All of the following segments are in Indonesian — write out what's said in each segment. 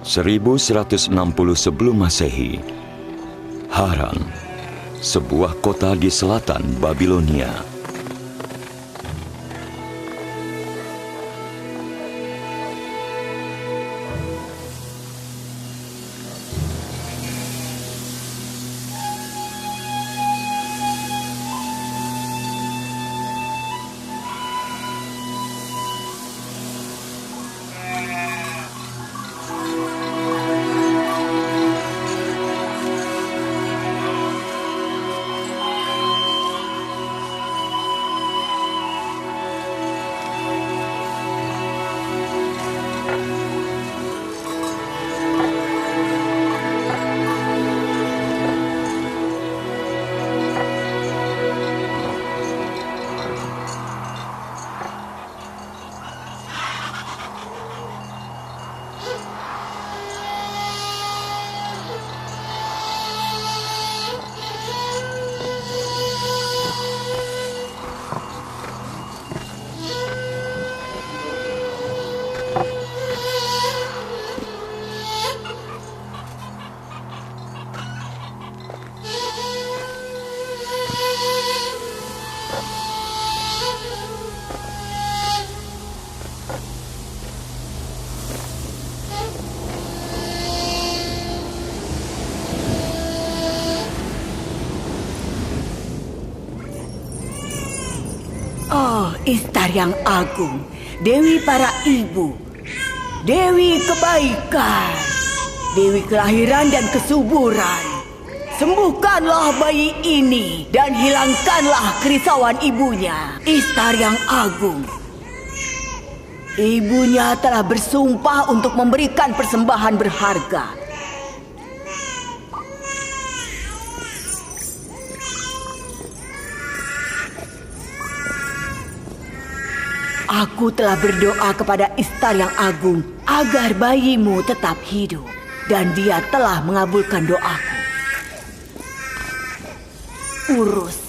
1160 sebelum Masehi, Haran, sebuah kota di selatan Babilonia. Oh, Istar yang agung, Dewi para ibu, Dewi kebaikan, Dewi kelahiran dan kesuburan. Sembuhkanlah bayi ini dan hilangkanlah kerisauan ibunya, Istar yang agung. Ibunya telah bersumpah untuk memberikan persembahan berharga. Aku telah berdoa kepada Istar yang agung agar bayimu tetap hidup, dan dia telah mengabulkan doaku. Urus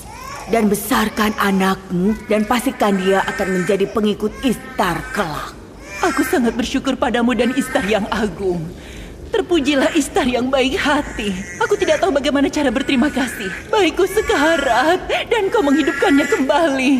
dan besarkan anakmu dan pastikan dia akan menjadi pengikut Istar kelak. Aku sangat bersyukur padamu dan Istar yang agung. Terpujilah Istar yang baik hati. Aku tidak tahu bagaimana cara berterima kasih. Baikku sekarat dan kau menghidupkannya kembali.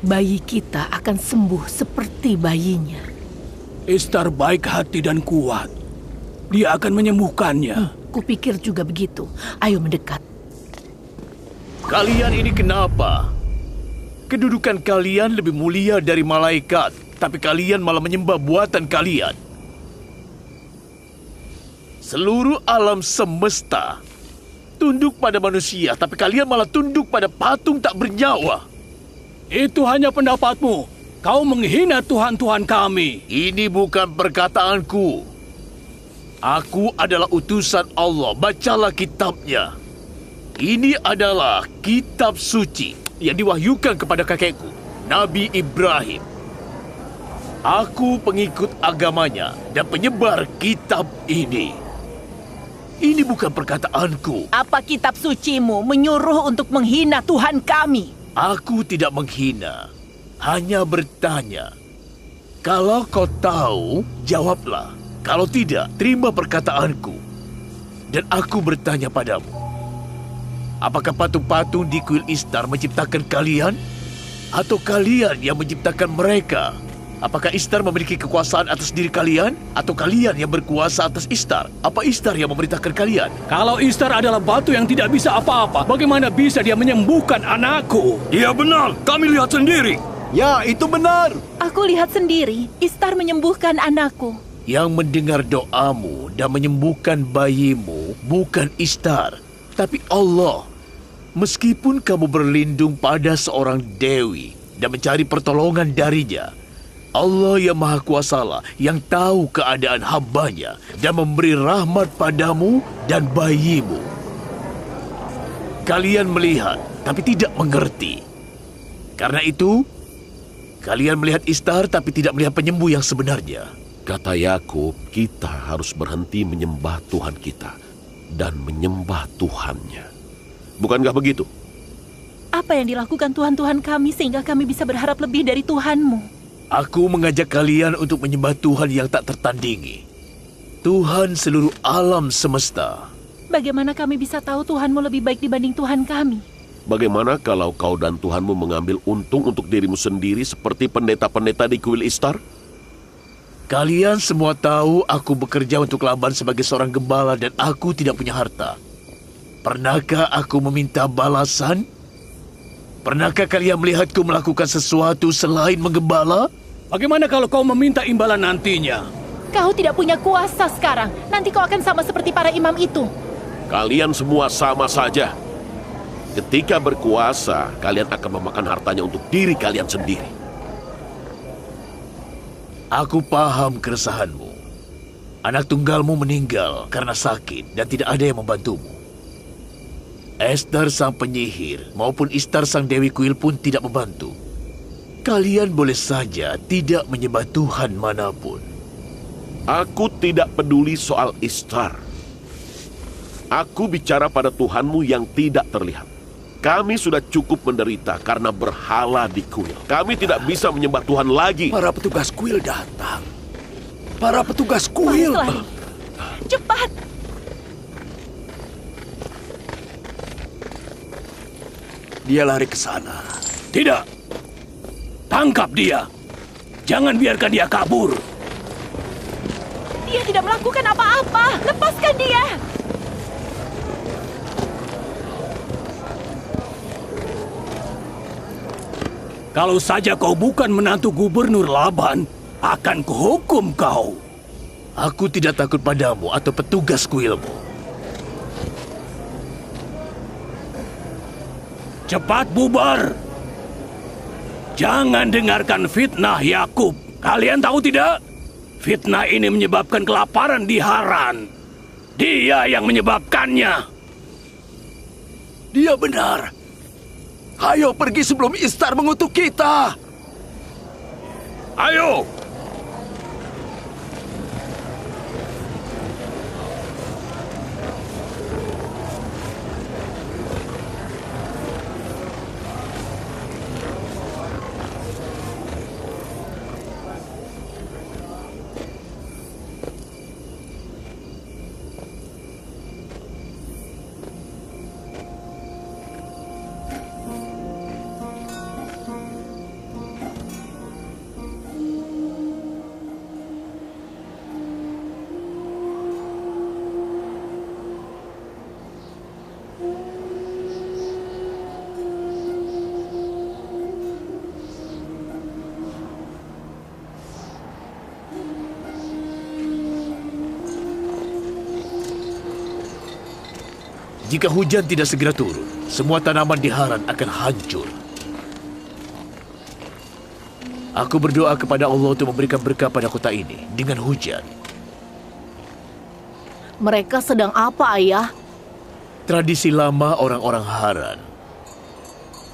Bayi kita akan sembuh seperti bayinya. Istar baik hati dan kuat. Dia akan menyembuhkannya. Kupikir juga begitu. Ayo mendekat. Kalian ini kenapa? Kedudukan kalian lebih mulia dari malaikat, tapi kalian malah menyembah buatan kalian. Seluruh alam semesta tunduk pada manusia, tapi kalian malah tunduk pada patung tak bernyawa. Itu hanya pendapatmu. Kau menghina Tuhan-Tuhan kami. Ini bukan perkataanku. Aku adalah utusan Allah. Bacalah kitabnya. Ini adalah kitab suci yang diwahyukan kepada kakekku, Nabi Ibrahim. Aku pengikut agamanya dan penyebar kitab ini. Ini bukan perkataanku. Apa kitab sucimu menyuruh untuk menghina Tuhan kami? Aku tidak menghina, hanya bertanya. Kalau kau tahu, jawablah. Kalau tidak, terima perkataanku. Dan aku bertanya padamu, apakah patung-patung di kuil Istar menciptakan kalian? Atau kalian yang menciptakan mereka? Apakah Istar memiliki kekuasaan atas diri kalian? Atau kalian yang berkuasa atas Istar? Apa Istar yang memerintahkan kalian? Kalau Istar adalah batu yang tidak bisa apa-apa, bagaimana bisa dia menyembuhkan anakku? Iya benar, kami lihat sendiri. Ya, itu benar. Aku lihat sendiri, Istar menyembuhkan anakku. Yang mendengar doamu dan menyembuhkan bayimu bukan Istar, tapi Allah. Meskipun kamu berlindung pada seorang dewi dan mencari pertolongan darinya, Allah yang Maha Kuasalah yang tahu keadaan hambanya dan memberi rahmat padamu dan bayimu. Kalian melihat tapi tidak mengerti. Karena itu, Kalian melihat Ishtar tapi tidak melihat penyembuh yang sebenarnya. Kata Yakub, kita harus berhenti menyembah Tuhan kita dan menyembah Tuhannya. Bukankah begitu? Apa yang dilakukan Tuhan-Tuhan kami sehingga kami bisa berharap lebih dari Tuhan-Mu? Aku mengajak kalian untuk menyembah Tuhan yang tak tertandingi. Tuhan seluruh alam semesta. Bagaimana kami bisa tahu Tuhan-Mu lebih baik dibanding Tuhan kami? Bagaimana kalau kau dan Tuhanmu mengambil untung untuk dirimu sendiri seperti pendeta-pendeta di kuil Ishtar? Kalian semua tahu aku bekerja untuk Laban sebagai seorang gembala dan aku tidak punya harta. Pernahkah aku meminta balasan? Pernahkah kalian melihatku melakukan sesuatu selain menggembala? Bagaimana kalau kau meminta imbalan nantinya? Kau tidak punya kuasa sekarang. Nanti kau akan sama seperti para imam itu. Kalian semua sama saja. Ketika berkuasa, kalian akan memakan hartanya untuk diri kalian sendiri. Aku paham keresahanmu. Anak tunggalmu meninggal karena sakit dan tidak ada yang membantumu. Esther sang penyihir maupun Ishtar sang dewi kuil pun tidak membantu. Kalian boleh saja tidak menyembah Tuhan manapun. Aku tidak peduli soal Ishtar. Aku bicara pada Tuhanmu yang tidak terlihat. Kami sudah cukup menderita karena berhala di kuil. Kami tidak bisa menyembah Tuhan lagi. Para petugas kuil datang. Para petugas kuil. Lari. Cepat. Dia lari ke sana. Tidak. Tangkap dia. Jangan biarkan dia kabur. Dia tidak melakukan apa-apa. Lepaskan dia. Kalau saja kau bukan menantu gubernur Laban, akan kuhukum kau. Aku tidak takut padamu atau petugas kuilmu. Cepat bubar. Jangan dengarkan fitnah Yakub. Kalian tahu tidak? Fitnah ini menyebabkan kelaparan di Haran. Dia yang menyebabkannya. Dia benar. Ayo pergi sebelum Ishtar mengutuk kita. Ayo! Jika hujan tidak segera turun, semua tanaman di Haran akan hancur. Aku berdoa kepada Allah untuk memberikan berkah pada kota ini dengan hujan. Mereka sedang apa, Ayah? Tradisi lama orang-orang Haran.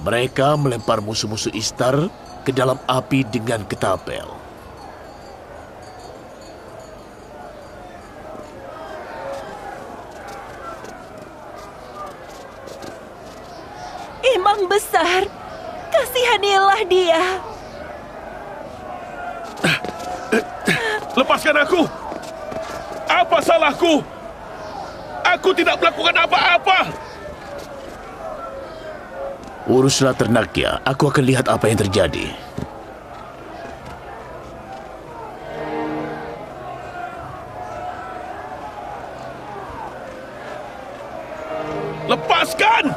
Mereka melempar musuh-musuh Ishtar ke dalam api dengan ketapel. Imam besar, kasihanilah dia. Lepaskan aku! Apa salahku? Aku tidak melakukan apa-apa! Uruslah ternaknya, aku akan lihat apa yang terjadi. Lepaskan!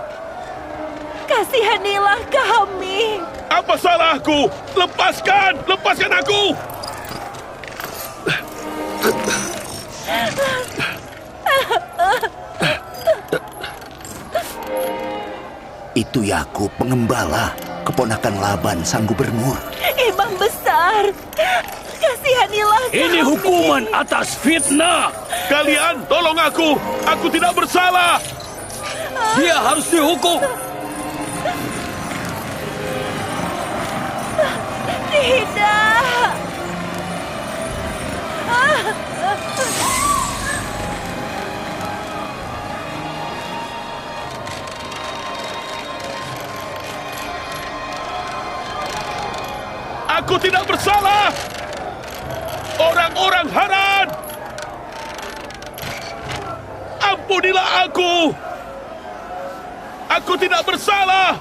Kasihanilah kami. Apa salahku? Lepaskan! Lepaskan aku! Itu Yakub pengembala, keponakan Laban sang gubernur. Imam besar, kasihanilah kami. Ini hukuman atas fitnah. Kalian tolong aku! Aku tidak bersalah! Dia harus dihukum. Tidak! Aku tidak bersalah! Orang-orang Haran! Ampunilah aku! Aku tidak bersalah!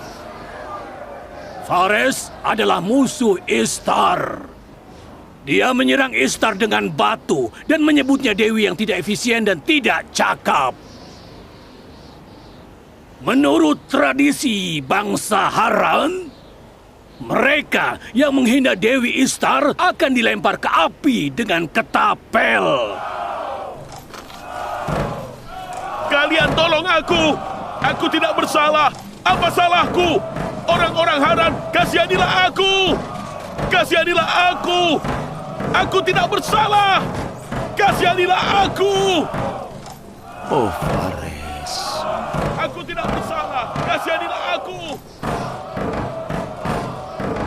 Fares adalah musuh Istar. Dia menyerang Istar dengan batu dan menyebutnya dewi yang tidak efisien dan tidak cakap. Menurut tradisi bangsa Haran, mereka yang menghina Dewi Istar akan dilempar ke api dengan ketapel. Kalian tolong aku! Aku tidak bersalah! Apa salahku? Orang-orang Haran, kasihanilah aku! Kasihanilah aku! Aku tidak bersalah! Kasihanilah aku! Oh, Fares. Aku tidak bersalah! Kasihanilah aku!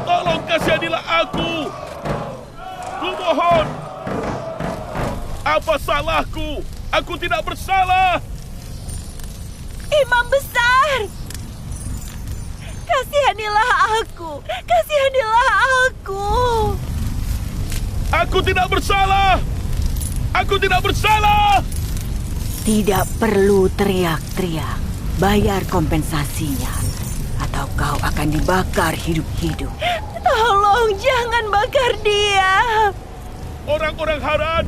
Tolong kasihanilah aku! Kumohon! Apa salahku? Aku tidak bersalah! Imam besar! Kasihanilah aku! Kasihanilah aku! Aku tidak bersalah! Aku tidak bersalah! Tidak perlu teriak-teriak. Bayar kompensasinya. Atau kau akan dibakar hidup-hidup. Tolong jangan bakar dia! Orang-orang Haran,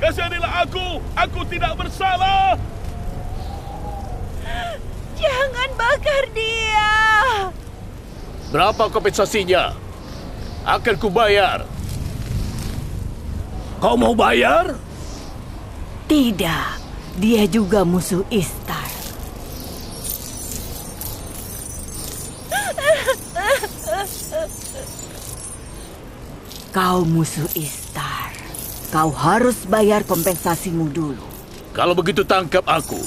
kasihanilah aku! Aku tidak bersalah! Jangan bakar dia! Berapa kompensasinya? Akan kubayar. Kau mau bayar? Tidak, dia juga musuh Istar. Kau musuh Istar. Kau harus bayar kompensasimu dulu. Kalau begitu tangkap aku.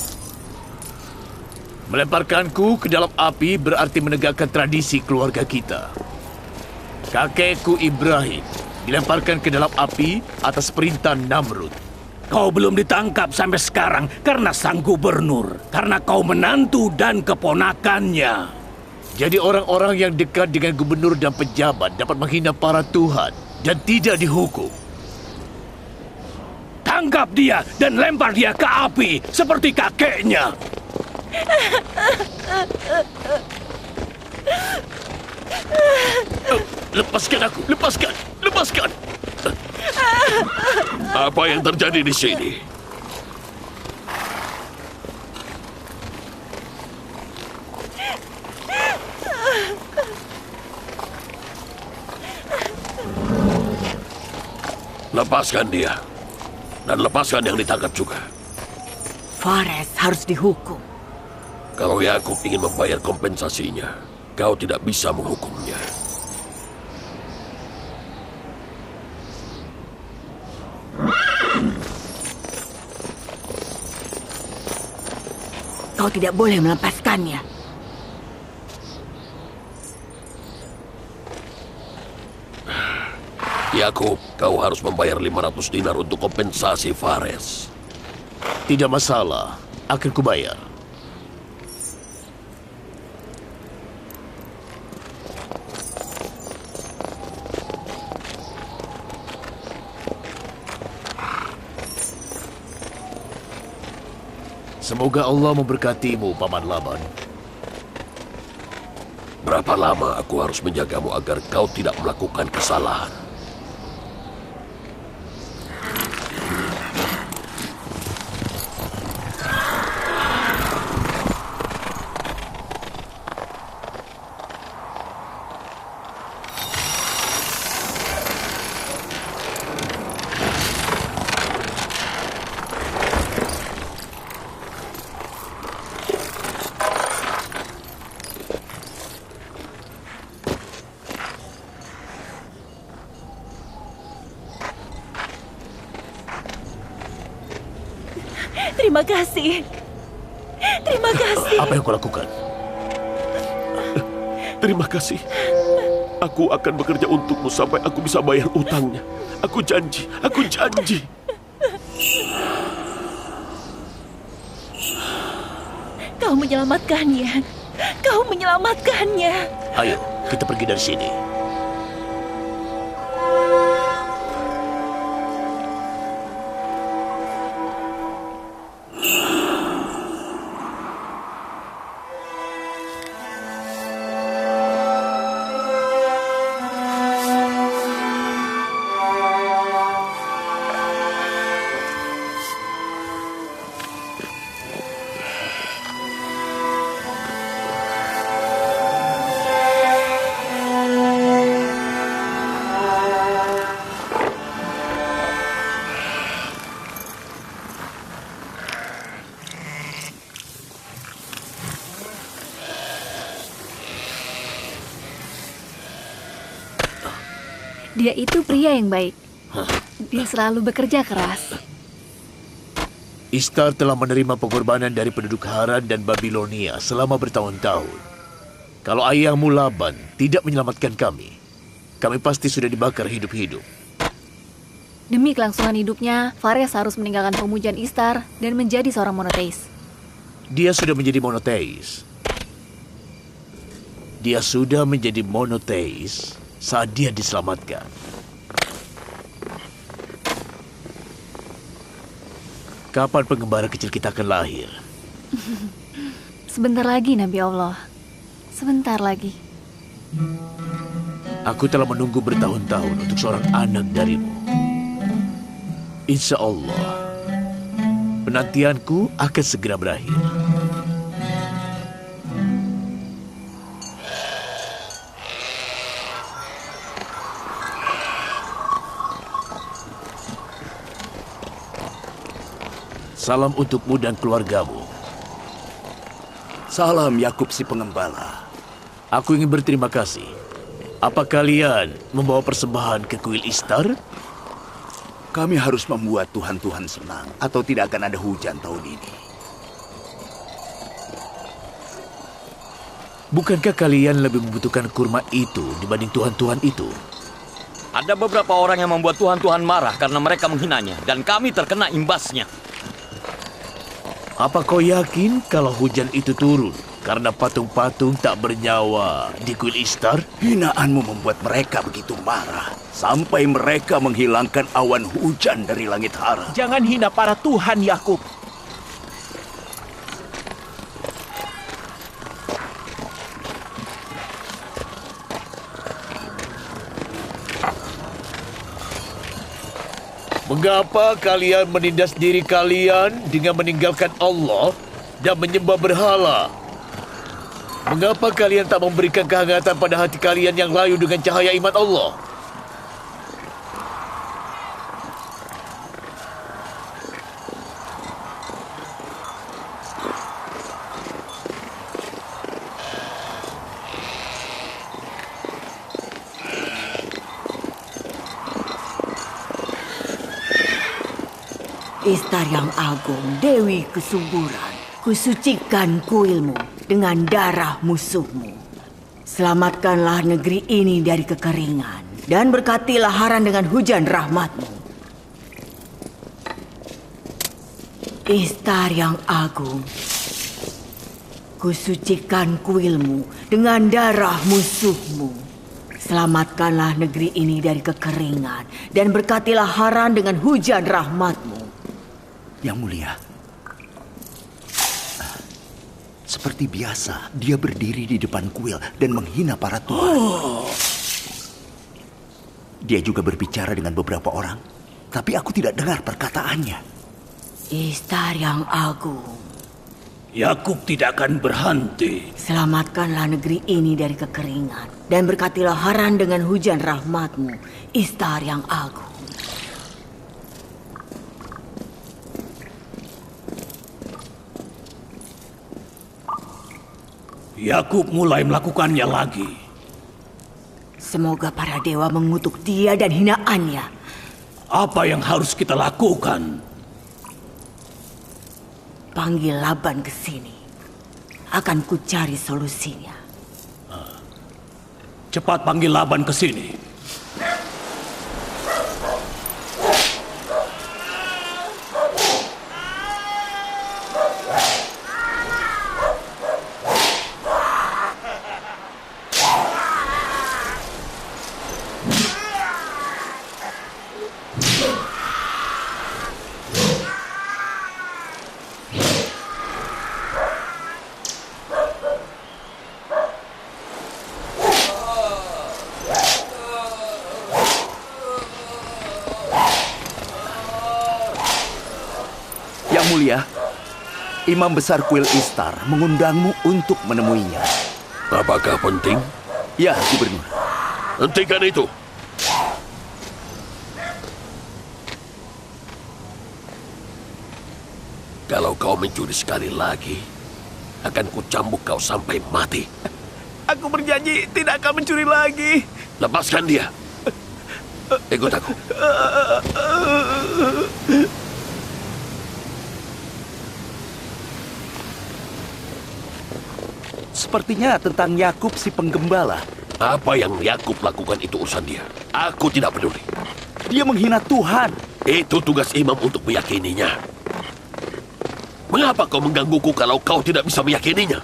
Melemparkanku ke dalam api berarti menegakkan tradisi keluarga kita. Kakekku Ibrahim dilemparkan ke dalam api atas perintah Namrud. Kau belum ditangkap sampai sekarang karena sang gubernur. Karena kau menantu dan keponakannya. Jadi orang-orang yang dekat dengan gubernur dan pejabat dapat menghina para tuhan dan tidak dihukum. Tangkap dia dan lempar dia ke api seperti kakeknya. Lepaskan aku! Lepaskan! Lepaskan! Apa yang terjadi di sini? Lepaskan dia. Dan lepaskan yang ditangkap juga. Fares harus dihukum. Kalau Yakub ingin membayar kompensasinya, kau tidak bisa menghukumnya. Kau tidak boleh melepaskannya. Yakub, kau harus membayar 500 dinar untuk kompensasi Fares. Tidak masalah, akan kubayar. Semoga Allah memberkatimu, Paman Laban. Berapa lama aku harus menjagamu agar kau tidak melakukan kesalahan? Terima kasih. Terima kasih. Apa yang kau lakukan? Terima kasih. Aku akan bekerja untukmu sampai aku bisa bayar utangnya. Aku janji, aku janji. Kau menyelamatkannya. Kau menyelamatkannya. Ayo, kita pergi dari sini. Dia itu pria yang baik. Dia selalu bekerja keras. Ishtar telah menerima pengorbanan dari penduduk Haran dan Babilonia selama bertahun-tahun. Kalau ayahmu Laban tidak menyelamatkan kami pasti sudah dibakar hidup-hidup. Demi kelangsungan hidupnya, Fares harus meninggalkan pemujaan Ishtar dan menjadi seorang monoteis. Dia sudah menjadi monoteis. Dia sudah menjadi monoteis saat dia diselamatkan. Kapan pengembara kecil kita akan lahir? Sebentar lagi, Nabi Allah. Sebentar lagi. Aku telah menunggu bertahun-tahun untuk seorang anak darimu. Insya Allah, penantianku akan segera berakhir. Salam untukmu dan keluargamu. Salam Yakub si pengembala. Aku ingin berterima kasih. Apa kalian membawa persembahan ke kuil Ishtar? Kami harus membuat Tuhan-Tuhan senang, atau tidak akan ada hujan tahun ini. Bukankah kalian lebih membutuhkan kurma itu dibanding Tuhan-Tuhan itu? Ada beberapa orang yang membuat Tuhan-Tuhan marah karena mereka menghinanya, dan kami terkena imbasnya. Apa kau yakin kalau hujan itu turun karena patung-patung tak bernyawa di kuil Ishtar? Hinaanmu membuat mereka begitu marah, sampai mereka menghilangkan awan hujan dari langit Haran. Jangan hina para Tuhan, Yakub. Mengapa kalian menindas diri kalian dengan meninggalkan Allah dan menyembah berhala? Mengapa kalian tak memberikan kehangatan pada hati kalian yang layu dengan cahaya iman Allah? Ishtar yang agung, Dewi kesuburan, kusucikan kuilmu dengan darah musuhmu. Selamatkanlah negeri ini dari kekeringan, dan berkatilah Haran dengan hujan rahmatmu. Ishtar yang agung, kusucikan kuilmu dengan darah musuhmu. Selamatkanlah negeri ini dari kekeringan, dan berkatilah Haran dengan hujan rahmatmu. Yang mulia, seperti biasa, dia berdiri di depan kuil dan menghina para tuan. Dia juga berbicara dengan beberapa orang, tapi aku tidak dengar perkataannya. Ishtar yang agung, Yakub tidak akan berhenti. selamatkanlah negeri ini dari kekeringan, dan berkatilah Haran dengan hujan rahmatmu, Ishtar yang agung. Yakub mulai melakukannya lagi. Semoga para dewa mengutuk dia dan hinaannya. Apa yang harus kita lakukan? Panggil Laban ke sini. Akan ku cari solusinya. cepat panggil Laban ke sini. Yang mulia, Imam Besar Kuil Istar mengundangmu untuk menemuinya. Apakah penting? Ya, Gubernur. Hentikan itu. Kalau kau mencuri sekali lagi, akan kucambuk kau sampai mati. Aku berjanji tidak akan mencuri lagi. Lepaskan dia. Ikut aku. Sepertinya tentang Yakub si penggembala. Apa yang Yakub lakukan itu urusan dia. Aku tidak peduli. Dia menghina Tuhan. Itu tugas imam untuk meyakininya. Mengapa kau menggangguku kalau kau tidak bisa meyakininya?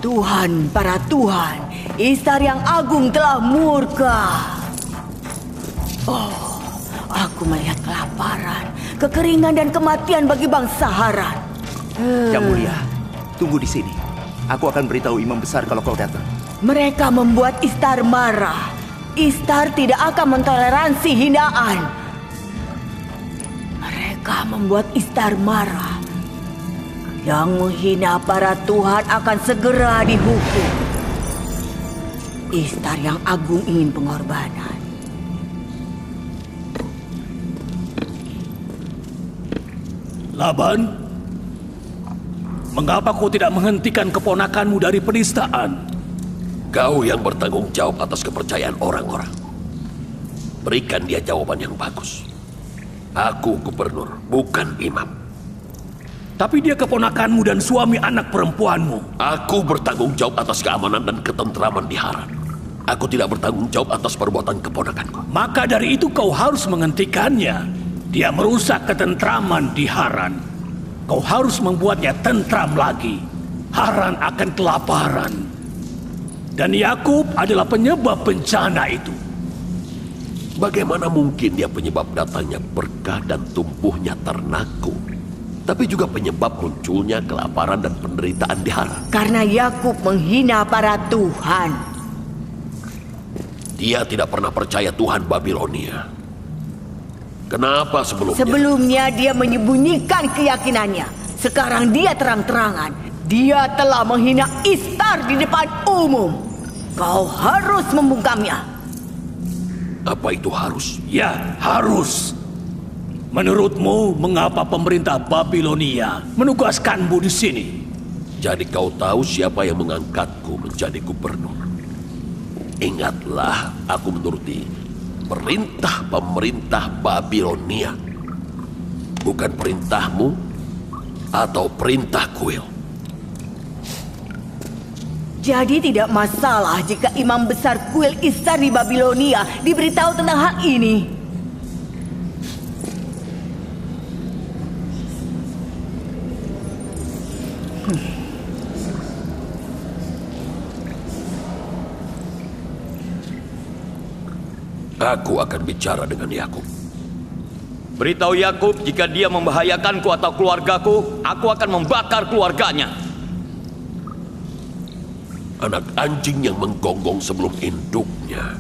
Tuhan, para Tuhan, Istar yang agung telah murka. Oh, aku melihat kelaparan, kekeringan dan kematian bagi bangsa Haran. Yang mulia, tunggu di sini. Aku akan beritahu Imam Besar kalau kau datang. Mereka membuat Istar marah. Istar tidak akan mentoleransi hinaan. Mereka membuat Istar marah. Yang menghina para Tuhan akan segera dihukum. Istar yang agung ingin pengorbanan. Laban, mengapa kau tidak menghentikan keponakanmu dari penistaan? Kau yang bertanggung jawab atas kepercayaan orang-orang. Berikan dia jawaban yang bagus. Aku gubernur, bukan imam. Tapi dia keponakanmu dan suami anak perempuanmu. Aku bertanggung jawab atas keamanan dan ketentraman di Haran. Aku tidak bertanggung jawab atas perbuatan keponakanku. Maka dari itu kau harus menghentikannya. Dia merusak ketentraman di Haran. Kau harus membuatnya tentram lagi. Haran akan kelaparan. Dan Yakub adalah penyebab bencana itu. Bagaimana mungkin dia penyebab datangnya berkah dan tumbuhnya ternakku, tapi juga penyebab munculnya kelaparan dan penderitaan di Haran? Karena Yakub menghina para Tuhan. Dia tidak pernah percaya Tuhan Babilonia. Kenapa sebelumnya? Sebelumnya dia menyembunyikan keyakinannya. Sekarang dia terang-terangan. Dia telah menghina Istar di depan umum. Kau harus membungkamnya. Apa itu harus? Ya, harus. Menurutmu, mengapa pemerintah Babilonia menugaskanmu di sini? Jadi kau tahu siapa yang mengangkatku menjadi gubernur. Ingatlah, aku menuruti perintah pemerintah Babilonia. Bukan perintahmu atau perintah kuil. Jadi tidak masalah jika imam besar kuil Istar di Babilonia diberitahu tentang hal ini. Aku akan bicara dengan Yakub. Beritahu Yakub jika dia membahayakanku atau keluargaku, aku akan membakar keluarganya. Anak anjing yang menggonggong sebelum induknya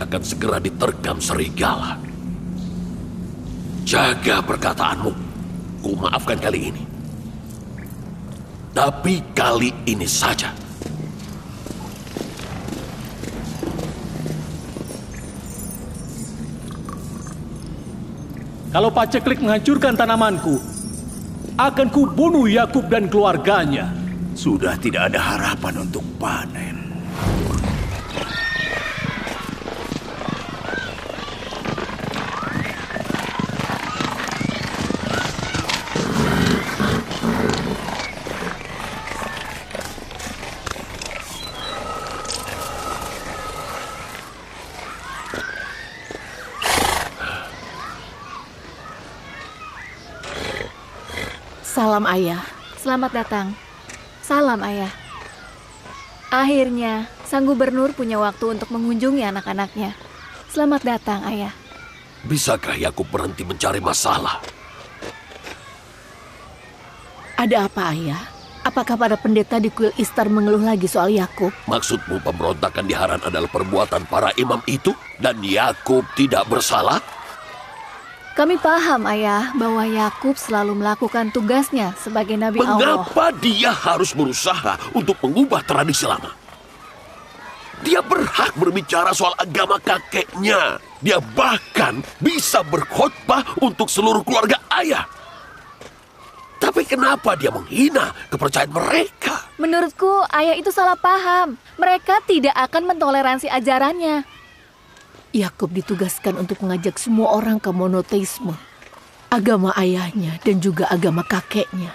akan segera diterkam serigala. Jaga perkataanmu. Ku maafkan kali ini. Tapi kali ini saja. Kalau paceklik menghancurkan tanamanku, akan kubunuh Yakub dan keluarganya. Sudah tidak ada harapan untuk panen. Salam ayah. Selamat datang. Salam ayah. Akhirnya, sang gubernur punya waktu untuk mengunjungi anak-anaknya. Selamat datang ayah. Bisakah Yakub berhenti mencari masalah? Ada apa ayah? Apakah para pendeta di kuil Istar mengeluh lagi soal Yakub? Maksudmu pemberontakan di Haran adalah perbuatan para imam itu dan Yakub tidak bersalah? Kami paham ayah bahwa Yakub selalu melakukan tugasnya sebagai nabi Allah. Mengapa dia harus berusaha untuk mengubah tradisi lama? Dia berhak berbicara soal agama kakeknya. Dia bahkan bisa berkhotbah untuk seluruh keluarga ayah. Tapi kenapa dia menghina kepercayaan mereka? Menurutku ayah itu salah paham. Mereka tidak akan mentoleransi ajarannya. Yakub ditugaskan untuk mengajak semua orang ke monoteisme, agama ayahnya dan juga agama kakeknya.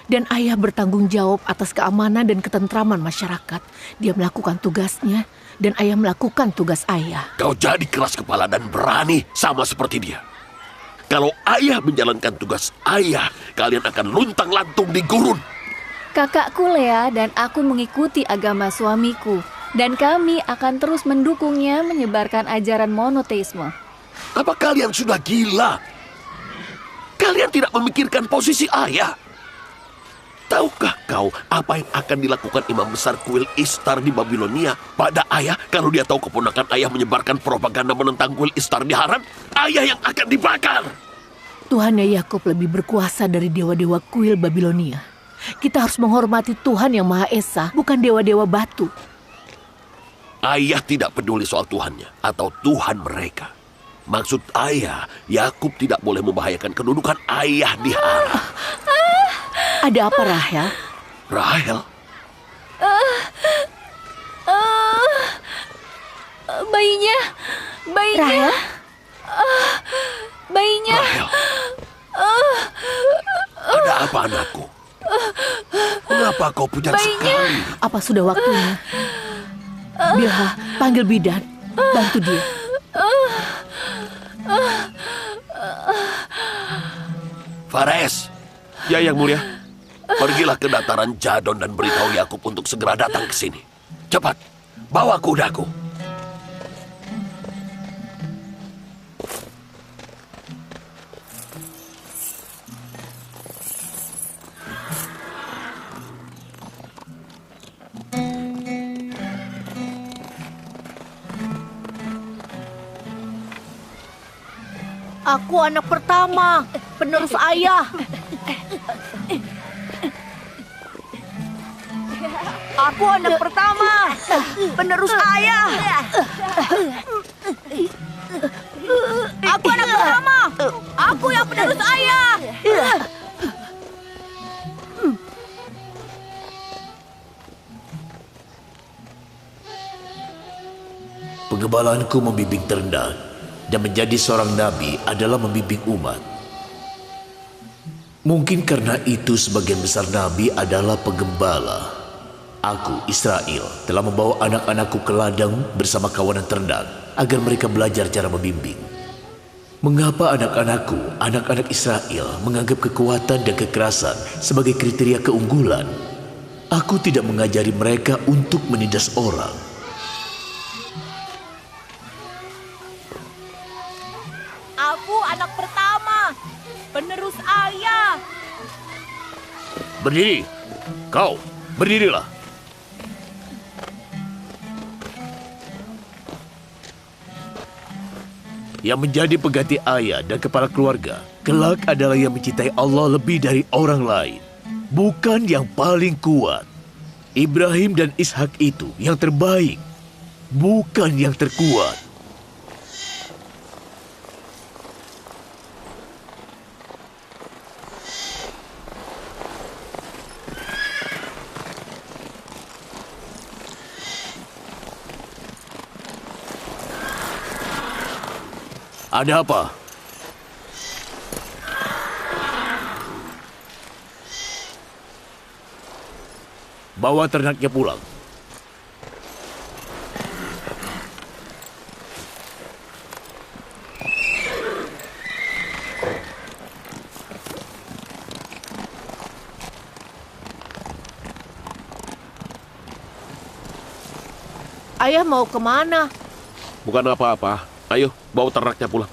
Dan ayah bertanggung jawab atas keamanan dan ketentraman masyarakat. Dia melakukan tugasnya dan ayah melakukan tugas ayah. Kau jadi keras kepala dan berani sama seperti dia. Kalau ayah menjalankan tugas ayah, kalian akan luntang-lantung di gurun. Kakakku Lea dan aku mengikuti agama suamiku. Dan kami akan terus mendukungnya menyebarkan ajaran monoteisme. Apa kalian sudah gila? Kalian tidak memikirkan posisi ayah. Tahukah kau apa yang akan dilakukan imam besar kuil Istar di Babilonia pada ayah kalau dia tahu keponakan ayah menyebarkan propaganda menentang kuil Istar di Haran? Ayah yang akan dibakar. Tuhannya Yakub lebih berkuasa dari dewa-dewa kuil Babilonia. Kita harus menghormati Tuhan yang Maha Esa, bukan dewa-dewa batu. Ayah tidak peduli soal Tuhannya atau Tuhan mereka. Maksud ayah, Yakub tidak boleh membahayakan kedudukan ayah di Haran. Ada apa, Rahel? Rahel? Bayinya. Rahel? Bayinya. Rahel? Ada apa anakku? Mengapa kau pucat sekali? Apa sudah waktunya? Bilha, panggil bidan. Bantu dia. Fares. Ya, Yang Mulia. Pergilah ke dataran Jadon dan beritahu Yakub untuk segera datang ke sini. Cepat, bawa kudaku. Aku anak pertama, penerus ayah. Aku anak pertama, penerus ayah. Aku anak pertama, aku yang penerus ayah. Pengembalanku membimbing terendah, dan menjadi seorang nabi adalah membimbing umat. Mungkin karena itu sebagian besar nabi adalah penggembala. Aku, Israel, telah membawa anak-anakku ke ladang bersama kawanan ternak agar mereka belajar cara membimbing. Mengapa anak-anakku, anak-anak Israel, menganggap kekuatan dan kekerasan sebagai kriteria keunggulan? Aku tidak mengajari mereka untuk menindas orang. Aku anak pertama, penerus ayah. Berdiri, kau, berdirilah. Yang menjadi pengganti ayah dan kepala keluarga, kelak adalah yang mencintai Allah lebih dari orang lain. Bukan yang paling kuat. Ibrahim dan Ishak itu yang terbaik, bukan yang terkuat. Ada apa? Bawa ternaknya pulang. Ayah mau kemana? Bukan apa-apa. Ayo, bawa ternaknya pulang.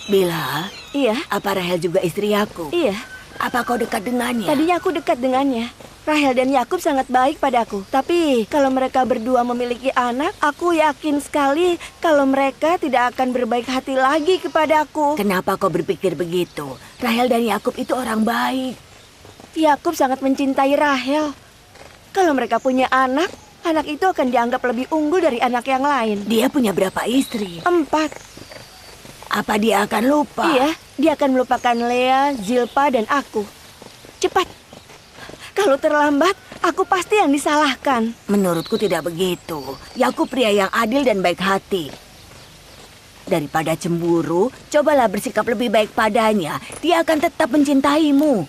Bila, Iya, apa Rahel juga istri Yakub? iya. Apa kau dekat dengannya? Tadinya aku dekat dengannya. Rahel dan Yakub sangat baik padaku. Tapi kalau mereka berdua memiliki anak, aku yakin sekali kalau mereka tidak akan berbaik hati lagi kepadaku. Kenapa kau berpikir begitu? Rahel dan Yakub itu orang baik. Yakub sangat mencintai Rahel. Kalau mereka punya anak, anak itu akan dianggap lebih unggul dari anak yang lain. Dia punya berapa istri? 4. Apa dia akan lupa? Iya, dia akan melupakan Lea, Zilpa, dan aku. Cepat. Kalau terlambat, aku pasti yang disalahkan. Menurutku tidak begitu. Yakub pria yang adil dan baik hati. Daripada cemburu, cobalah bersikap lebih baik padanya. Dia akan tetap mencintaimu.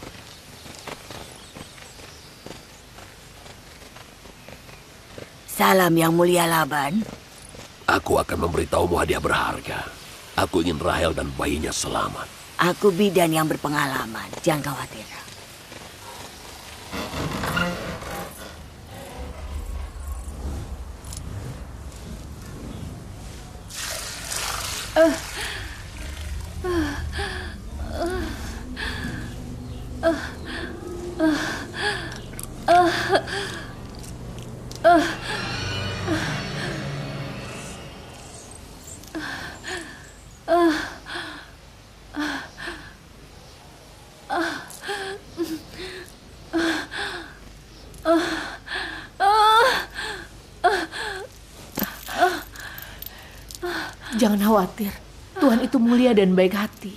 Salam yang mulia Laban. Aku akan memberitahumu hadiah berharga. Aku ingin Rahel dan bayinya selamat. Aku bidan yang berpengalaman. Jangan khawatir. Jangan khawatir, Tuhan itu mulia dan baik hati.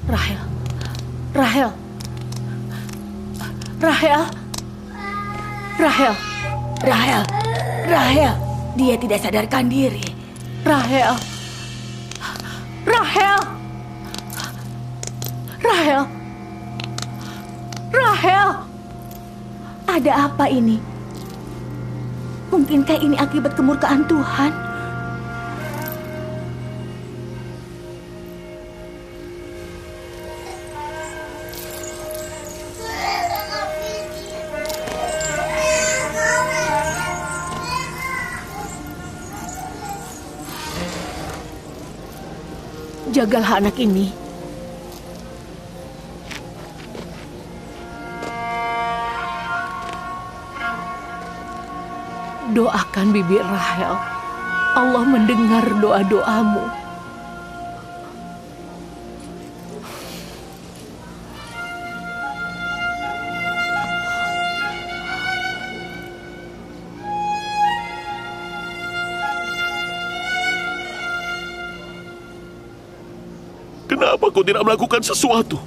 Rahel, Rahel, Rahel, Rahel, Rahel, Rahel, dia tidak sadarkan diri. Rahel, Rahel, Rahel, Rahel. Ada apa ini? Mungkinkah ini akibat kemurkaan Tuhan? Jagalah anak ini. Doakan bibir Rahel. Allah mendengar doa-doamu. Kenapa kau tidak melakukan sesuatu?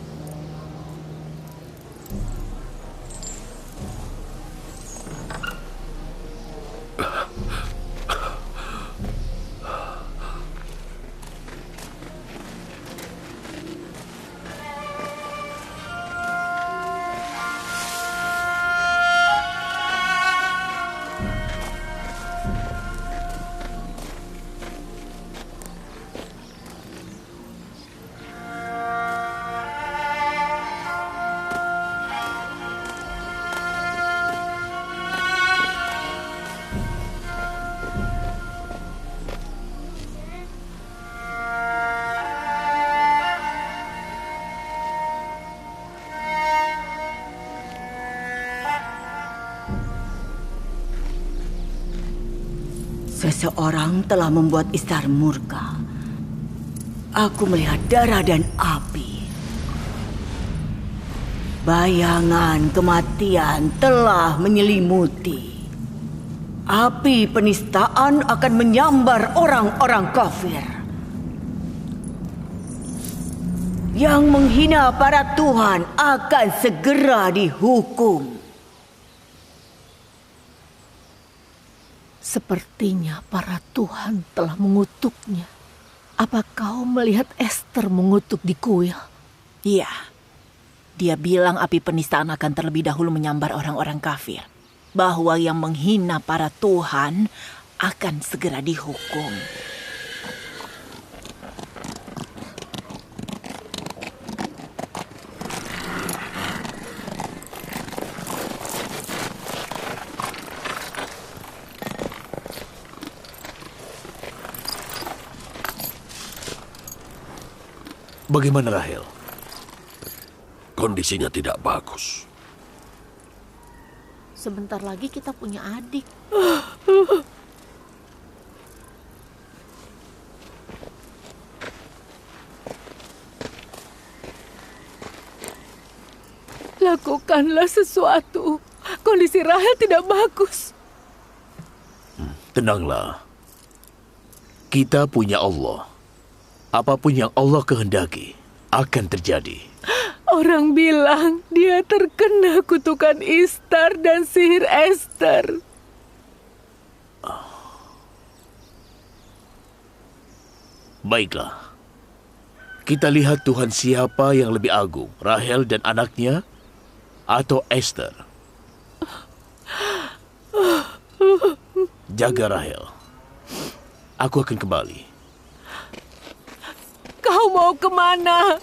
Seseorang telah membuat Ishtar murka. Aku melihat darah dan api. Bayangan kematian telah menyelimuti. Api penistaan akan menyambar orang-orang kafir. Yang menghina para Tuhan akan segera dihukum. Sepertinya para Tuhan telah mengutuknya. Apa kau melihat Esther mengutuk di kuil? Iya. Dia bilang api penistaan akan terlebih dahulu menyambar orang-orang kafir. bahwa yang menghina para tuhan akan segera dihukum. Bagaimana Rahel? Kondisinya tidak bagus. Sebentar lagi kita punya adik. Lakukanlah sesuatu. Kondisi Rahel tidak bagus. Tenanglah. Kita punya Allah. Apapun yang Allah kehendaki akan terjadi. Orang bilang dia terkena kutukan Ishtar dan sihir Esther. Baiklah. Kita lihat Tuhan siapa yang lebih agung, Rahel dan anaknya atau Esther. Jaga Rahel. Aku akan kembali. Kau mau kemana?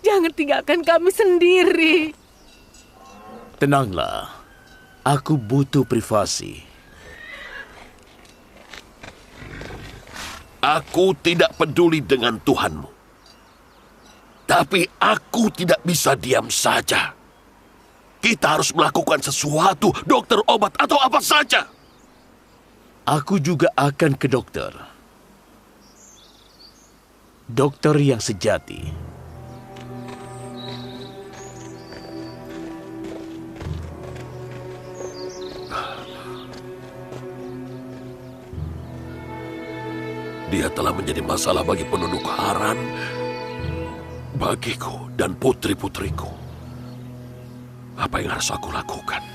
Jangan tinggalkan kami sendiri. Tenanglah. Aku butuh privasi. Aku tidak peduli dengan Tuhanmu. Tapi aku tidak bisa diam saja. Kita harus melakukan sesuatu, dokter, obat, atau apa saja. Aku juga akan ke dokter. Dokter yang sejati. Dia telah menjadi masalah bagi penduduk Haran, bagiku dan putri-putriku. Apa yang harus aku lakukan?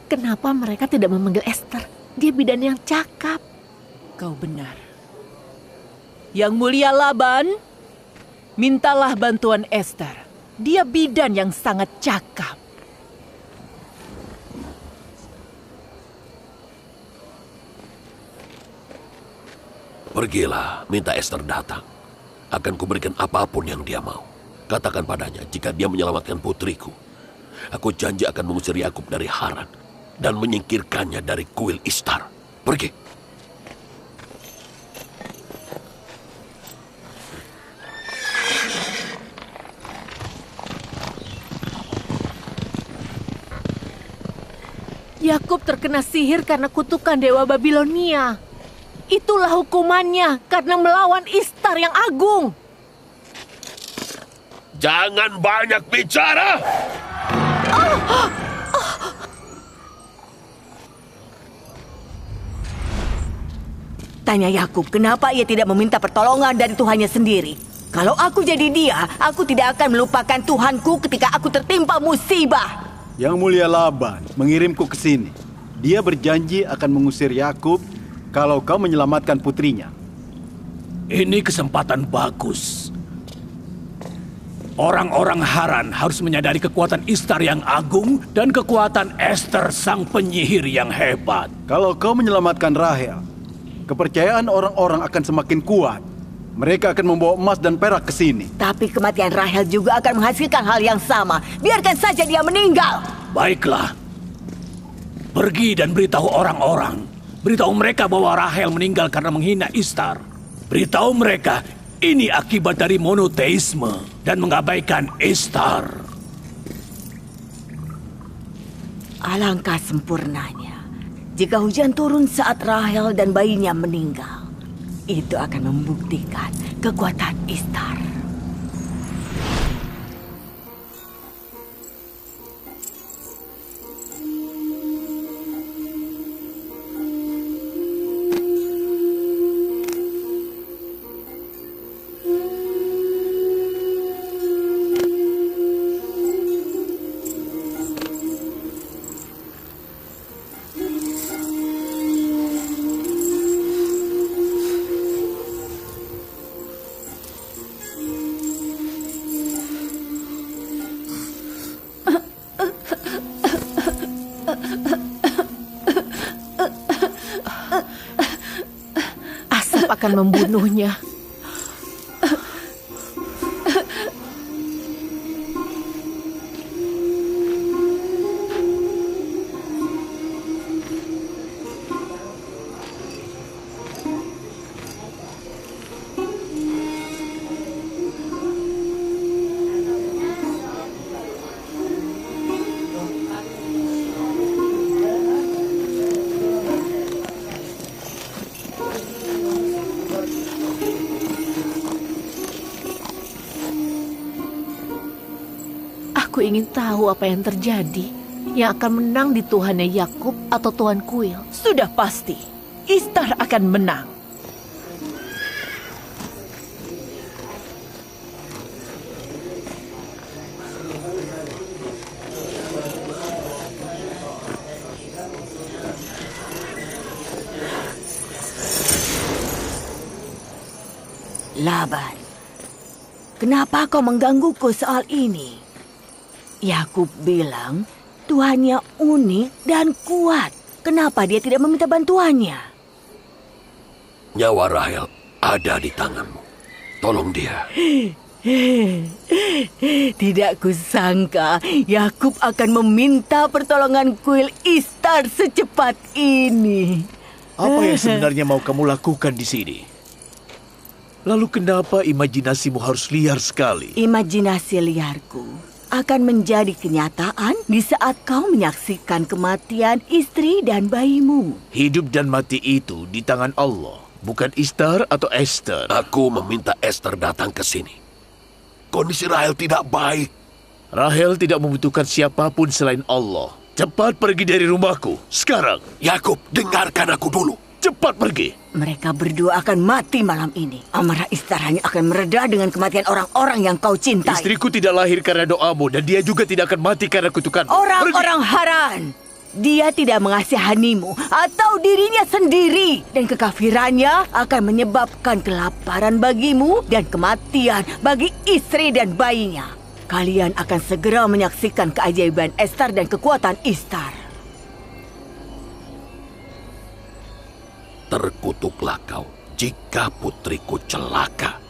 Kenapa mereka tidak memanggil Esther? Dia bidan yang cakap. Kau benar. Yang mulia Laban, mintalah bantuan Esther. Dia bidan yang sangat cakap. Pergilah, minta Esther datang. Akan kuberikan apapun yang dia mau. Katakan padanya, jika dia menyelamatkan putriku, aku janji akan mengusir Yakub dari Haran dan menyingkirkannya dari kuil Ishtar. Pergi. Yakub terkena sihir karena kutukan Dewa Babilonia. Itulah hukumannya karena melawan Ishtar yang agung. Jangan banyak bicara. Tanya Yakub, kenapa ia tidak meminta pertolongan dari Tuhannya sendiri? Kalau aku jadi dia, aku tidak akan melupakan Tuhanku ketika aku tertimpa musibah. Yang mulia Laban mengirimku ke sini. Dia berjanji akan mengusir Yakub kalau kau menyelamatkan putrinya. Ini kesempatan bagus. Orang-orang Haran harus menyadari kekuatan Ishtar yang agung dan kekuatan Esther sang penyihir yang hebat. Kalau kau menyelamatkan Rahel, kepercayaan orang-orang akan semakin kuat. Mereka akan membawa emas dan perak ke sini. Tapi kematian Rahel juga akan menghasilkan hal yang sama. Biarkan saja dia meninggal. Baiklah. Pergi dan beritahu orang-orang. Beritahu mereka bahwa Rahel meninggal karena menghina Ishtar. Beritahu mereka Ini akibat dari monoteisme dan mengabaikan Ishtar. Alangkah sempurnanya jika hujan turun saat Rahel dan bayinya meninggal. Itu akan membuktikan kekuatan Ishtar. Akan membunuhnya. Aku ingin tahu apa yang terjadi. Yang akan menang di Tuhannya Yakub atau Tuhan Kuil? Sudah pasti, Ishtar akan menang. Laban, kenapa kau menggangguku soal ini? Yakub bilang Tuhannya unik dan kuat. Kenapa dia tidak meminta bantuannya? Nyawa Rahel ada di tanganmu. Tolong dia. Tidak kusangka Yakub akan meminta pertolongan kuil Ishtar secepat ini. Apa yang sebenarnya mau kamu lakukan di sini? Lalu kenapa imajinasimu harus liar sekali? Imajinasi liarku akan menjadi kenyataan di saat kau menyaksikan kematian istri dan bayimu. Hidup dan mati itu di tangan Allah, bukan Ishtar atau Esther. Aku meminta Esther datang ke sini. Kondisi Rahel tidak baik. Rahel tidak membutuhkan siapapun selain Allah. Cepat pergi dari rumahku, sekarang. Yakub, dengarkan aku dulu. Cepat pergi. Mereka berdua akan mati malam ini. Amarah Ishtar hanya akan mereda dengan kematian orang-orang yang kau cintai. Istriku tidak lahir karena doamu dan dia juga tidak akan mati karena kutukanmu. Orang-orang Haran. Dia tidak mengasihanimu atau dirinya sendiri. Dan kekafirannya akan menyebabkan kelaparan bagimu dan kematian bagi istri dan bayinya. Kalian akan segera menyaksikan keajaiban Ishtar dan kekuatan Ishtar. Terkutuklah kau jika putriku celaka.